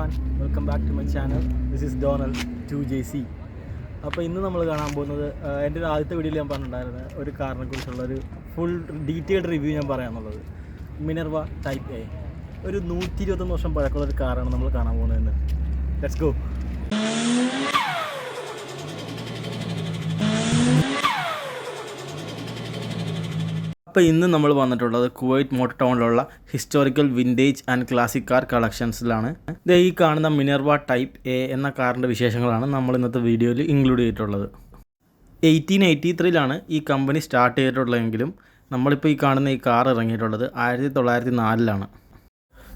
everyone, welcome back to my channel. This is Donald 2JC. അപ്പോൾ ഇന്ന് നമ്മൾ കാണാൻ പോകുന്നത് എൻ്റെ ഒരു ആദ്യത്തെ വീഡിയോയിൽ ഞാൻ പറഞ്ഞിട്ടുണ്ടായിരുന്ന ഒരു കാറിനെ കുറിച്ചുള്ള ഒരു ഫുൾ ഡീറ്റെയിൽഡ് റിവ്യൂ ഞാൻ പറയാമെന്നുള്ളത്. മിനർവ ടൈപ്പ് എ ഒരു 121 വർഷം പഴക്കമുള്ള ഒരു കാറാണ് നമ്മൾ കാണാൻ പോകുന്നതെന്ന്. Let's go. അപ്പോൾ ഇന്ന് നമ്മൾ വന്നിട്ടുള്ളത് കുവൈറ്റ് മോട്ടോർ ടൗണിലുള്ള historical vintage and classic car കളക്ഷൻസിലാണ്. ഇത് ഈ കാണുന്ന മിനർവ ടൈപ്പ് എ എന്ന കാറിൻ്റെ വിശേഷങ്ങളാണ് നമ്മൾ ഇന്നത്തെ വീഡിയോയിൽ ഇൻക്ലൂഡ് ചെയ്തിട്ടുള്ളത്. 1883 ഈ കമ്പനി സ്റ്റാർട്ട് ചെയ്തിട്ടുള്ളതെങ്കിലും നമ്മളിപ്പോൾ ഈ കാണുന്ന ഈ കാർ ഇറങ്ങിയിട്ടുള്ളത് 1904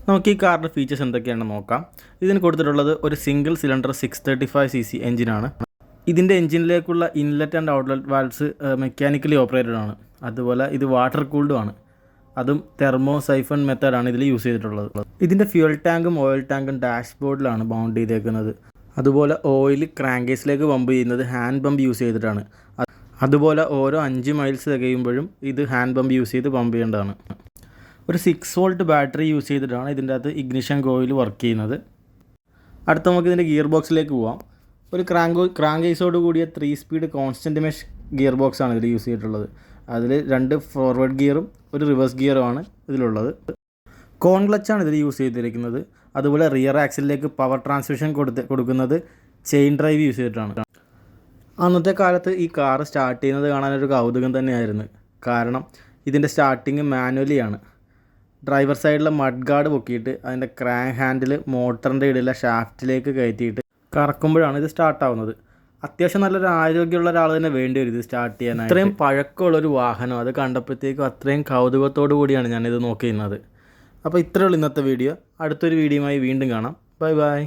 നമുക്ക് ഈ കാറിൻ്റെ ഫീച്ചേഴ്സ് എന്തൊക്കെയാണെന്ന് നോക്കാം. ഇതിന് കൊടുത്തിട്ടുള്ളത് ഒരു സിംഗിൾ സിലിണ്ടർ 635cc എഞ്ചിനാണ്. ഇതിൻ്റെ എഞ്ചിനിലേക്കുള്ള inlet and outlet valves mechanically operated ആണ്. അതുപോലെ ഇത് വാട്ടർ കൂൾഡും ആണ്. അതും തെർമോ സൈഫൺ മെത്തേഡാണ് ഇതിൽ യൂസ് ചെയ്തിട്ടുള്ളത്. ഇതിൻ്റെ ഫ്യൂൽ ടാങ്കും ഓയിൽ ടാങ്കും ഡാഷ്ബോർഡിലാണ് മൗണ്ട് ചെയ്തേക്കുന്നത്. അതുപോലെ ഓയിൽ ക്രാങ്കേസിലേക്ക് പമ്പ് ചെയ്യുന്നത് ഹാൻഡ് പമ്പ് യൂസ് ചെയ്തിട്ടാണ്. അതുപോലെ ഓരോ 5 മൈൽസ് തികയുമ്പോഴും ഇത് ഹാൻഡ് പമ്പ് യൂസ് ചെയ്ത് പമ്പ് ചെയ്യേണ്ടതാണ്. ഒരു 6 വോൾട്ട് ബാറ്ററി യൂസ് ചെയ്തിട്ടാണ് ഇതിൻ്റെ അകത്ത് ഇഗ്നിഷൻ കോയിൽ വർക്ക് ചെയ്യുന്നത്. അടുത്ത നമുക്ക് ഇതിൻ്റെ ഗിയർ ബോക്സിലേക്ക് പോവാം. ഒരു ക്രാങ്കേസോട് കൂടിയ 3 സ്പീഡ് കോൺസ്റ്റൻറ്റ് മെഷ് ഗിയർ ബോക്സാണ് ഇതിൽ യൂസ് ചെയ്തിട്ടുള്ളത്. അതിൽ 2 ഫോർവേഡ് ഗിയറും ഒരു റിവേഴ്സ് ഗിയറുമാണ് ഇതിലുള്ളത്. കോൺ ക്ലച്ചാണ് ഇതിൽ യൂസ് ചെയ്തിരിക്കുന്നത്. അതുപോലെ റിയർ ആക്സിലേക്ക് പവർ ട്രാൻസ്മിഷൻ കൊടുക്കുന്നത് ചെയിൻ ഡ്രൈവ് യൂസ് ചെയ്തിട്ടാണ്. അന്നത്തെ കാലത്ത് ഈ കാർ സ്റ്റാർട്ട് ചെയ്യുന്നത് കാണാനൊരു കൗതുകം തന്നെയായിരുന്നു. കാരണം ഇതിൻ്റെ സ്റ്റാർട്ടിങ് മാനുവലിയാണ്. ഡ്രൈവർ സൈഡിലെ മഡ് ഗാർഡ് പൊക്കിയിട്ട് അതിൻ്റെ ക്രാങ്ക് ഹാൻഡിൽ മോട്ടറിൻ്റെ ഇടയിലെ ഷാഫ്റ്റിലേക്ക് കയറ്റിയിട്ട് കറക്കുമ്പോഴാണ് ഇത് സ്റ്റാർട്ടാവുന്നത്. അത്യാവശ്യം നല്ലൊരു ആരോഗ്യമുള്ള ഒരാൾ തന്നെ വേണ്ടി വരും ഇത് സ്റ്റാർട്ട് ചെയ്യാനായിട്ട്. ഇത്രയും പഴക്കമുള്ളൊരു വാഹനം അത് കണ്ടപ്പോഴത്തേക്കും അത്രയും കൗതുകത്തോടു കൂടിയാണ് ഞാനിത് നോക്കിയിരുന്നത്. അപ്പോൾ ഇത്രയേ ഉള്ളൂ ഇന്നത്തെ വീഡിയോ. അടുത്തൊരു വീഡിയോയുമായി വീണ്ടും കാണാം. Bye bye.